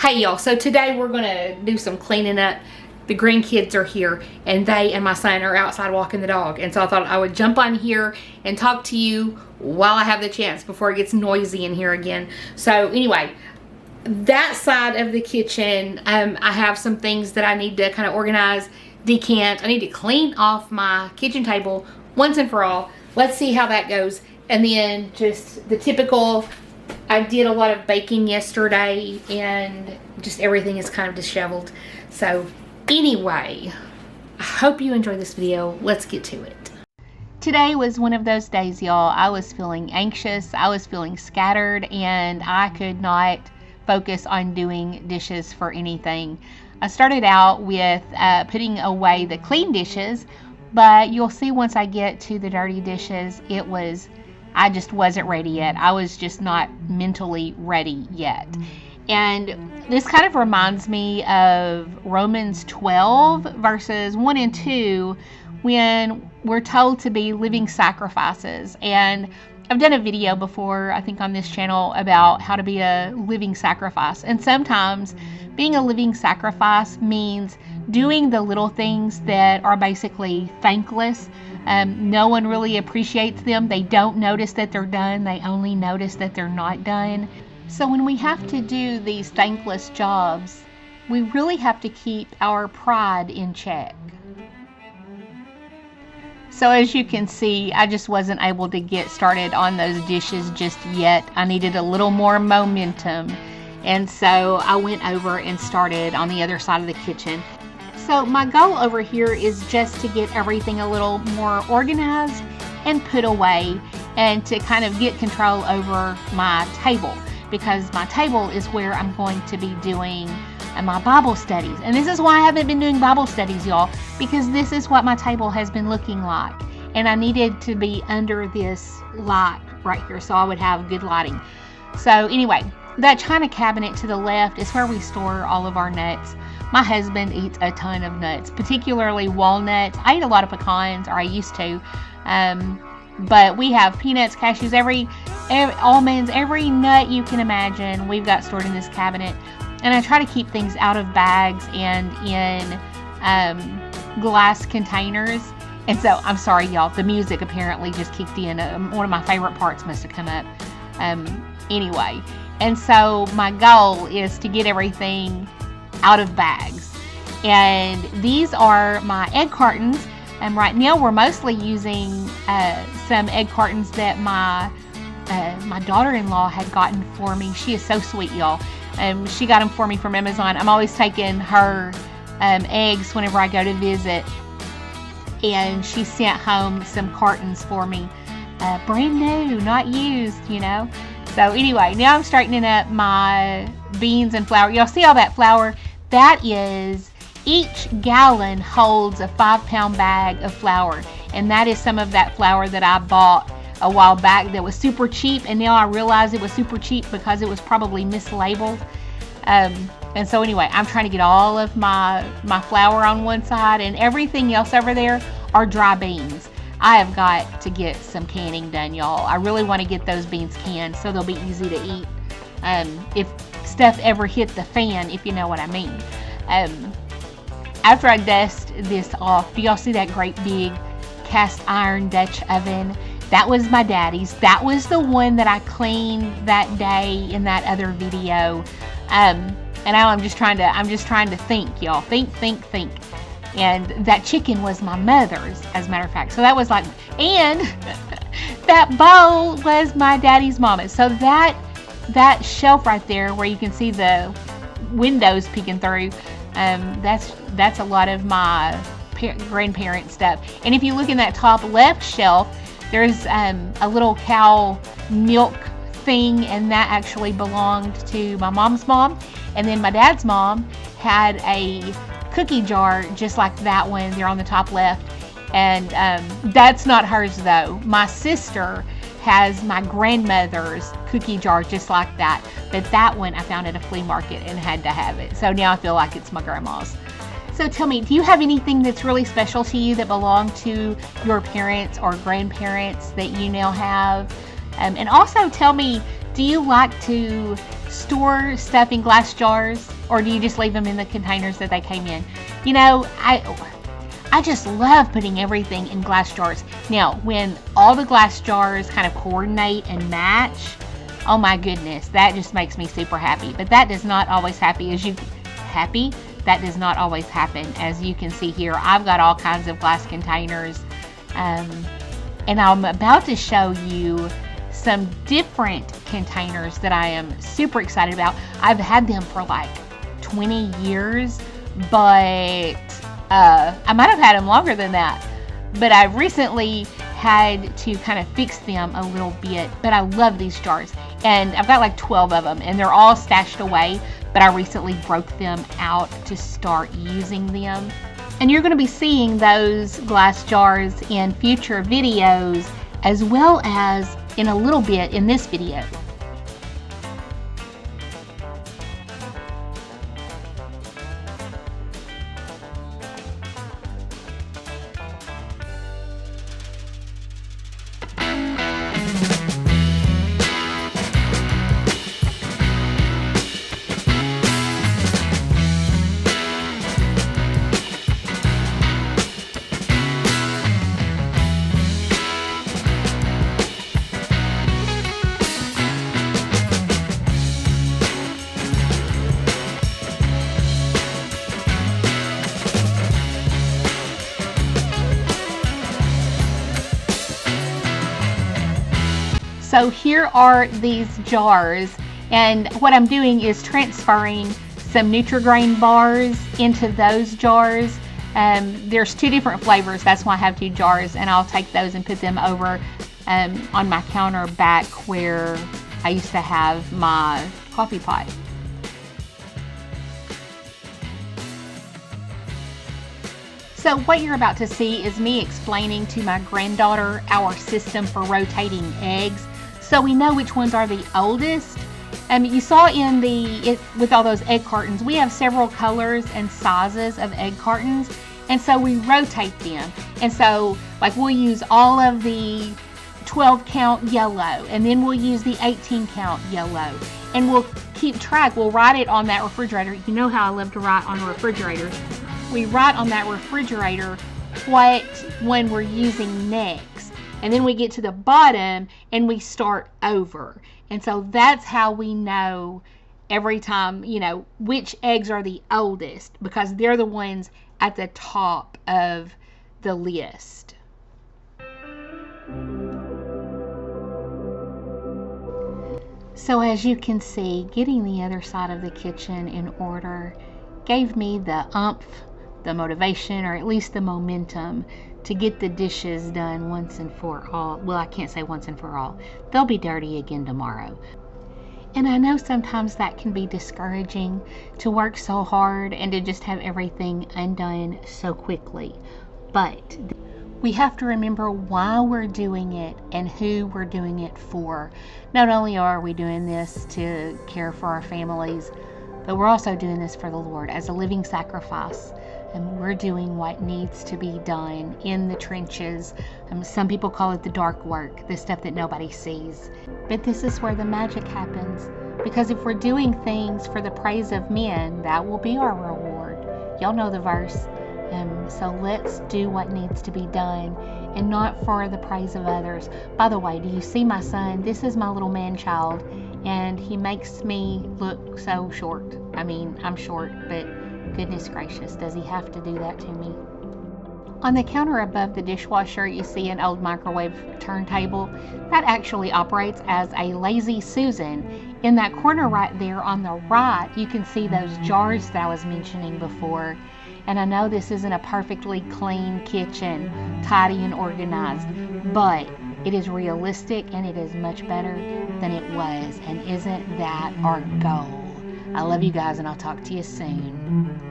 Hey y'all, so today we're gonna do some cleaning up. The grandkids are here and they and my son are outside walking the dog, and so I thought I would jump on here and talk to you while I have the chance before it gets noisy in here again. So anyway, that side of the kitchen, I have some things that I need to kind of organize, decant. I need to clean off my kitchen table once and for all. Let's see how that goes. And then just the typical, I did a lot of baking yesterday and just everything is kind of disheveled. So anyway, I hope you enjoy this video. Let's get to it. Today was one of those days, y'all. I was feeling anxious, I was feeling scattered, and I could not focus on doing dishes for anything. I started out with putting away the clean dishes, but you'll see once I get to the dirty dishes, I just wasn't ready yet. I was just not mentally ready yet. And this kind of reminds me of Romans 12 verses 1 and 2 when we're told to be living sacrifices. And I've done a video before, I think on this channel, about how to be a living sacrifice. And sometimes being a living sacrifice means doing the little things that are basically thankless. No one really appreciates them. They don't notice that they're done. They only notice that they're not done. So when we have to do these thankless jobs, we really have to keep our pride in check. So as you can see, I just wasn't able to get started on those dishes just yet. I needed a little more momentum. And so I went over and started on the other side of the kitchen. So my goal over here is just to get everything a little more organized and put away, and to kind of get control over my table, because my table is where I'm going to be doing my Bible studies. And this is why I haven't been doing Bible studies, y'all, because this is what my table has been looking like. And I needed to be under this light right here so I would have good lighting. So anyway, that china cabinet to the left is where we store all of our nuts. My husband eats a ton of nuts, particularly walnuts. I eat a lot of pecans, or I used to. But we have peanuts, cashews, every almonds, every nut you can imagine we've got stored in this cabinet. And I try to keep things out of bags and in glass containers. And so, I'm sorry, y'all, the music apparently just kicked in. One of my favorite parts must have come up. Anyway, and so my goal is to get everything out of bags. And these are my egg cartons. And right now we're mostly using some egg cartons that my daughter-in-law had gotten for me. She is so sweet, y'all. She got them for me from Amazon. I'm always taking her eggs whenever I go to visit. And she sent home some cartons for me. Brand new, not used, you know. So anyway, now I'm straightening up my beans and flour. Y'all see all that flour? That is, each gallon holds a 5-pound bag of flour. And that is some of that flour that I bought a while back that was super cheap. And now I realize it was super cheap because it was probably mislabeled. And so anyway, I'm trying to get all of my flour on one side, and everything else over there are dry beans. I have got to get some canning done, y'all. I really want to get those beans canned so they'll be easy to eat. If stuff ever hit the fan, if you know what I mean. After I dust this off, do y'all see that great big cast iron Dutch oven? That was my daddy's. That was the one that I cleaned that day in that other video. And now I'm just trying to think, y'all. Think. And that chicken was my mother's, as a matter of fact. So that was like, and that bowl was my daddy's mama's. So that shelf right there where you can see the windows peeking through, that's a lot of my grandparent stuff. And if you look in that top left shelf, there's a little cow milk thing, and that actually belonged to my mom's mom. And then my dad's mom had a cookie jar just like that one there on the top left. And that's not hers though. My sister has my grandmother's cookie jar just like that. But that one I found at a flea market and had to have it. So now I feel like it's my grandma's. So tell me, do you have anything that's really special to you that belonged to your parents or grandparents that you now have? And also tell me, do you like to store stuff in glass jars, or do you just leave them in the containers that they came in? You know, I just love putting everything in glass jars. Now, when all the glass jars kind of coordinate and match, oh my goodness, that just makes me super happy. But that does not always happen. That does not always happen. As you can see here, I've got all kinds of glass containers. And I'm about to show you some different containers that I am super excited about. I've had them for like 20 years, but I might have had them longer than that. But I recently had to kind of fix them a little bit. But I love these jars. And I've got like 12 of them, and they're all stashed away. But I recently broke them out to start using them. And you're going to be seeing those glass jars in future videos, as well as in a little bit in this video. So here are these jars, and what I'm doing is transferring some Nutri-Grain bars into those jars. There's 2 different flavors, that's why I have 2 jars, and I'll take those and put them over on my counter back where I used to have my coffee pot. So what you're about to see is me explaining to my granddaughter our system for rotating eggs, so we know which ones are the oldest. You saw with all those egg cartons, we have several colors and sizes of egg cartons, and so we rotate them. And so like we'll use all of the 12 count yellow, and then we'll use the 18 count yellow, and we'll keep track. We'll write it on that refrigerator. You know how I love to write on a refrigerator. We write on that refrigerator what one we're using next. And then we get to the bottom and we start over. And so that's how we know every time, you know, which eggs are the oldest, because they're the ones at the top of the list. So as you can see, getting the other side of the kitchen in order gave me the oomph, the motivation, or at least the momentum to get the dishes done once and for all. Well, I can't say once and for all. They'll be dirty again tomorrow. And I know sometimes that can be discouraging, to work so hard and to just have everything undone so quickly. But we have to remember why we're doing it and who we're doing it for. Not only are we doing this to care for our families, but we're also doing this for the Lord as a living sacrifice. And we're doing what needs to be done in the trenches. Some people call it the dark work, the stuff that nobody sees. But this is where the magic happens. Because if we're doing things for the praise of men, that will be our reward. Y'all know the verse. So let's do what needs to be done, and not for the praise of others. By the way, do you see my son? This is my little man child, and he makes me look so short. I mean, I'm short, but goodness gracious, does he have to do that to me? On the counter above the dishwasher, you see an old microwave turntable. That actually operates as a Lazy Susan. In that corner right there on the right, you can see those jars that I was mentioning before. And I know this isn't a perfectly clean kitchen, tidy and organized, but it is realistic and it is much better than it was. And isn't that our goal? I love you guys, and I'll talk to you soon.